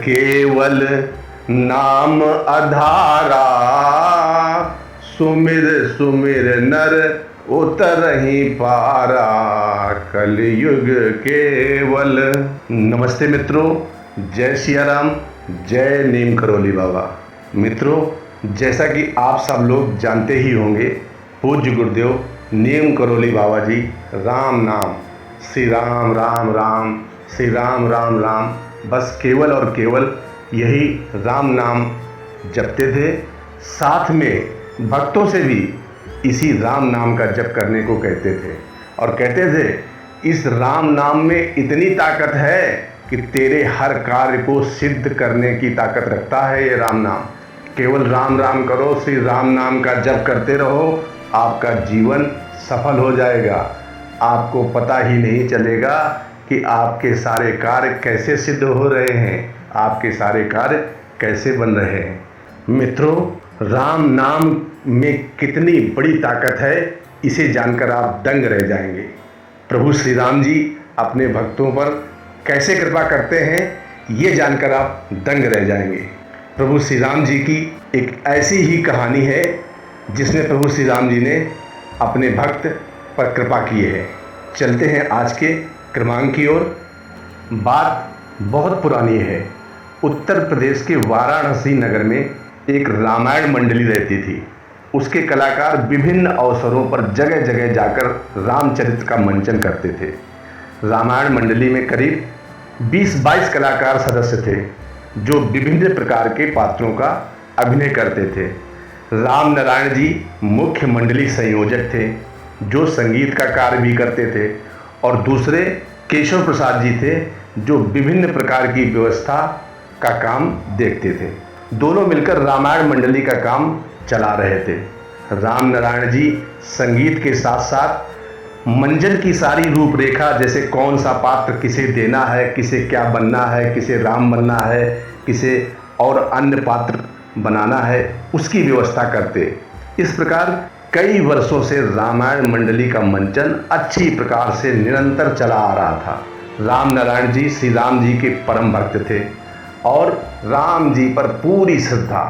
केवल नाम आधारा, सुमिर सुमिर नर उतरहि पारा, कलयुग केवल। नमस्ते मित्रों, जय सिया राम, जय नीम करोली बाबा। मित्रों, जैसा कि आप सब लोग जानते ही होंगे, पूज्य गुरुदेव नीम करोली बाबा जी राम नाम, श्री राम राम राम, श्री राम राम राम, बस केवल और केवल यही राम नाम जपते थे। साथ में भक्तों से भी इसी राम नाम का जप करने को कहते थे और कहते थे इस राम नाम में इतनी ताकत है कि तेरे हर कार्य को सिद्ध करने की ताकत रखता है ये राम नाम। केवल राम राम करो, श्री राम नाम का जप करते रहो, आपका जीवन सफल हो जाएगा। आपको पता ही नहीं चलेगा कि आपके सारे कार्य कैसे सिद्ध हो रहे हैं, आपके सारे कार्य कैसे बन रहे हैं। मित्रों, राम नाम में कितनी बड़ी ताकत है, इसे जानकर आप दंग रह जाएंगे। प्रभु श्री राम जी अपने भक्तों पर कैसे कृपा करते हैं, ये जानकर आप दंग रह जाएंगे। प्रभु श्री राम जी की एक ऐसी ही कहानी है जिसमें प्रभु श्री राम जी ने अपने भक्त पर कृपा की है। चलते हैं आज के क्रमांक की ओर। बात बहुत पुरानी है। उत्तर प्रदेश के वाराणसी नगर में एक रामायण मंडली रहती थी। उसके कलाकार विभिन्न अवसरों पर जगह जगह जाकर रामचरित्र का मंचन करते थे। रामायण मंडली में करीब 20-22 कलाकार सदस्य थे जो विभिन्न प्रकार के पात्रों का अभिनय करते थे। राम नारायण जी मुख्य मंडली संयोजक थे जो संगीत का कार्य भी करते थे, और दूसरे केशव प्रसाद जी थे जो विभिन्न प्रकार की व्यवस्था का काम देखते थे। दोनों मिलकर रामायण मंडली का काम चला रहे थे। राम नारायण जी संगीत के साथ साथ मंजन की सारी रूपरेखा, जैसे कौन सा पात्र किसे देना है, किसे क्या बनना है, किसे राम बनना है, किसे और अन्य पात्र बनाना है, उसकी व्यवस्था करते। इस प्रकार कई वर्षों से रामायण मंडली का मंचन अच्छी प्रकार से निरंतर चला आ रहा था। राम नारायण जी श्री राम जी के परम भक्त थे और राम जी पर पूरी श्रद्धा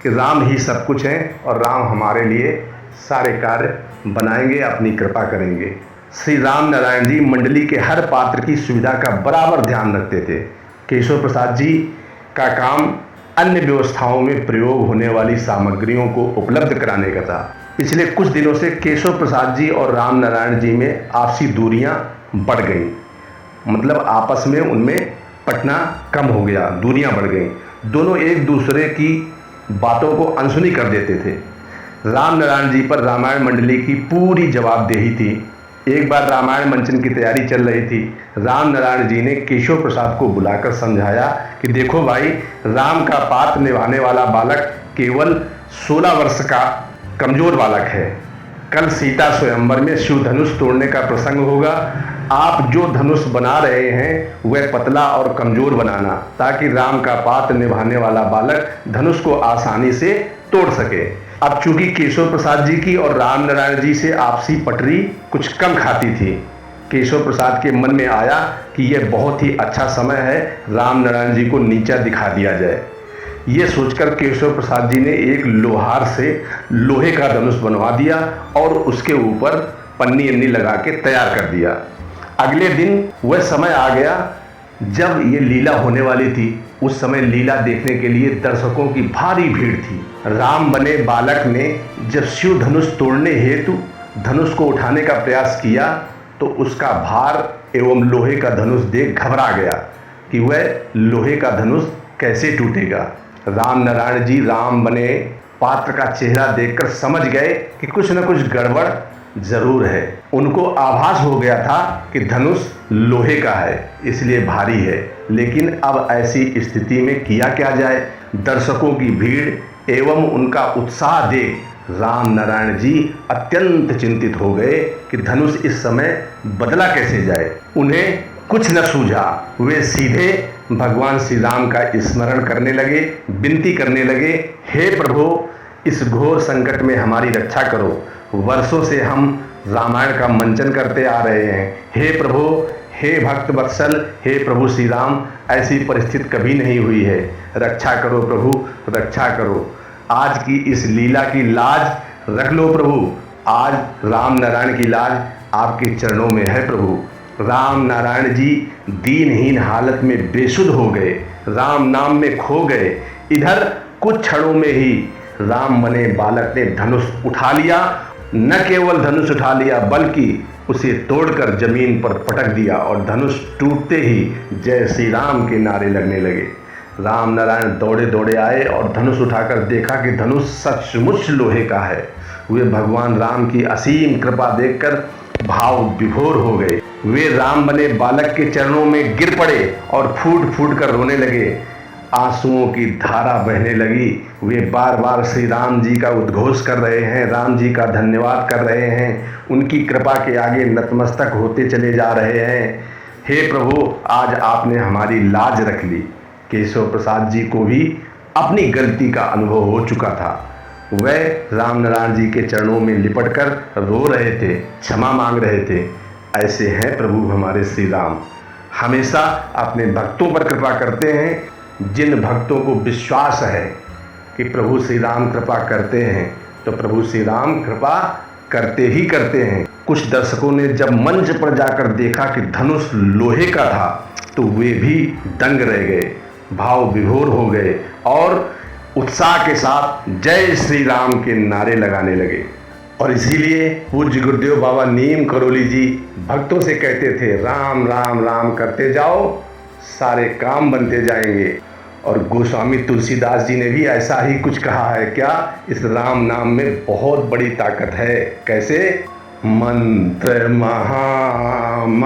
कि राम ही सब कुछ हैं और राम हमारे लिए सारे कार्य बनाएंगे, अपनी कृपा करेंगे। श्री राम नारायण जी मंडली के हर पात्र की सुविधा का बराबर ध्यान रखते थे। केशव प्रसाद जी का काम अन्य व्यवस्थाओं में प्रयोग होने वाली सामग्रियों को उपलब्ध कराने का था। पिछले कुछ दिनों से केशव प्रसाद जी और राम नारायण जी में आपसी दूरियां बढ़ गईं, मतलब आपस में उनमें पटना कम हो गया, दूरियां बढ़ गईं। दोनों एक दूसरे की बातों को अनसुनी कर देते थे। राम नारायण जी पर रामायण मंडली की पूरी जवाबदेही थी। एक बार रामायण मंचन की तैयारी चल रही थी। राम नारायण जी ने केशव प्रसाद को बुलाकर समझाया कि देखो भाई, राम का पात्र निभाने वाला बालक केवल 16 वर्ष का कमजोर बालक है। कल सीता स्वयंवर में शिव धनुष तोड़ने का प्रसंग होगा। आप जो धनुष बना रहे हैं वह पतला और कमजोर बनाना, ताकि राम का पात्र निभाने वाला बालक धनुष को आसानी से तोड़ सके। अब चूंकि केशव प्रसाद जी की और राम नारायण जी से आपसी पटरी कुछ कम खाती थी, केशव प्रसाद के मन में आया कि यह बहुत ही अच्छा समय है राम नारायण जी को नीचा दिखा दिया जाए। ये सोचकर केशव प्रसाद जी ने एक लोहार से लोहे का धनुष बनवा दिया और उसके ऊपर पन्नी अन्नी लगा के तैयार कर दिया। अगले दिन वह समय आ गया जब ये लीला होने वाली थी। उस समय लीला देखने के लिए दर्शकों की भारी भीड़ थी। राम बने बालक ने जब शिव धनुष तोड़ने हेतु धनुष को उठाने का प्रयास किया तो उसका भार एवं लोहे का धनुष देख घबरा गया कि वह लोहे का धनुष कैसे टूटेगा। राम नारायण जी राम बने पात्र का चेहरा देखकर समझ गए कि कुछ न कुछ गड़बड़ जरूर है। उनको आभास हो गया था कि धनुष लोहे का है, इसलिए भारी है। लेकिन अब ऐसी स्थिति में किया क्या जाए। दर्शकों की भीड़ एवं उनका उत्साह देख राम नारायण जी अत्यंत चिंतित हो गए कि धनुष इस समय बदला कैसे जाए। उन्हें कुछ न सूझा। वे सीधे भगवान श्री राम का स्मरण करने लगे, विनती करने लगे, हे प्रभु, इस घोर संकट में हमारी रक्षा करो। वर्षों से हम रामायण का मंचन करते आ रहे हैं। हे प्रभु, हे भक्त वत्सल, हे प्रभु श्री राम, ऐसी परिस्थिति कभी नहीं हुई है। रक्षा करो प्रभु, रक्षा करो। आज की इस लीला की लाज रख लो प्रभु। आज राम नारायण की लाज आपके चरणों में है प्रभु। राम नारायण जी दीनहीन हालत में बेसुध हो गए, राम नाम में खो गए। इधर कुछ क्षणों में ही राम बने बालक ने धनुष उठा लिया। न केवल धनुष उठा लिया बल्कि उसे तोड़कर जमीन पर पटक दिया और धनुष टूटते ही जय श्री राम के नारे लगने लगे। राम नारायण दौड़े दौड़े आए और धनुष उठाकर देखा कि धनुष सचमुच लोहे का है। वे भगवान राम की असीम कृपा देखकर भाव विभोर हो गए। वे राम बने बालक के चरणों में गिर पड़े और फूट फूट कर रोने लगे। आंसुओं की धारा बहने लगी। वे बार बार श्री राम जी का उद्घोष कर रहे हैं, राम जी का धन्यवाद कर रहे हैं, उनकी कृपा के आगे नतमस्तक होते चले जा रहे हैं। हे प्रभु, आज आपने हमारी लाज रख ली। केशव प्रसाद जी को भी अपनी गलती का अनुभव हो चुका था। वह राम नारायण जी के चरणों में लिपटकर रो रहे थे, क्षमा मांग रहे थे। ऐसे हैं प्रभु हमारे श्री राम, हमेशा अपने भक्तों पर कृपा करते हैं। जिन भक्तों को विश्वास है कि प्रभु श्री राम कृपा करते हैं तो प्रभु श्री राम कृपा करते ही करते हैं। कुछ दर्शकों ने जब मंच पर जाकर देखा कि धनुष लोहे का था तो वे भी दंग रह गए, भाव विभोर हो गए और उत्साह के साथ जय श्री राम के नारे लगाने लगे। और इसीलिए पूज्य गुरुदेव बाबा नीम करोली जी भक्तों से कहते थे, राम राम राम करते जाओ, सारे काम बनते जाएंगे। और गोस्वामी तुलसीदास जी ने भी ऐसा ही कुछ कहा है। क्या? इस राम नाम में बहुत बड़ी ताकत है। कैसे? मंत्र महामणि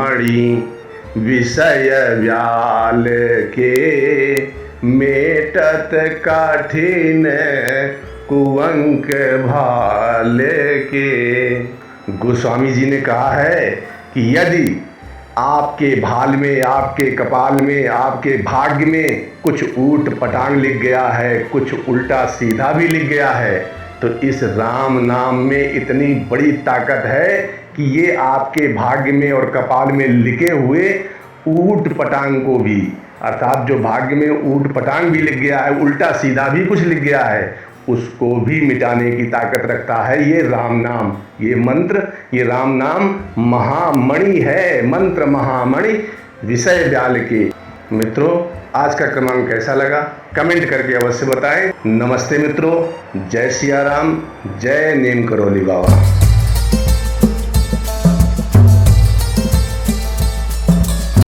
विषय व्याल के, मेटत कठिन कुअंक भाल के। गोस्वामी जी ने कहा है कि यदि आपके भाल में, आपके कपाल में, आपके भाग्य में कुछ ऊट पटांग लिख गया है, कुछ उल्टा सीधा भी लिख गया है, तो इस राम नाम में इतनी बड़ी ताकत है कि ये आपके भाग्य में और कपाल में लिखे हुए ऊट पटांग को भी, अर्थात जो भाग्य में ऊट पटांग भी लिख गया है, उल्टा सीधा भी कुछ लिख गया है, उसको भी मिटाने की ताकत रखता है ये राम नाम, ये मंत्र, ये राम नाम महामणि है। मंत्र महामणि विषय व्याल के। मित्रों, आज का क्रमांक कैसा लगा कमेंट करके अवश्य बताएं। नमस्ते मित्रों, जय सिया राम, जय नीम करोली बाबा।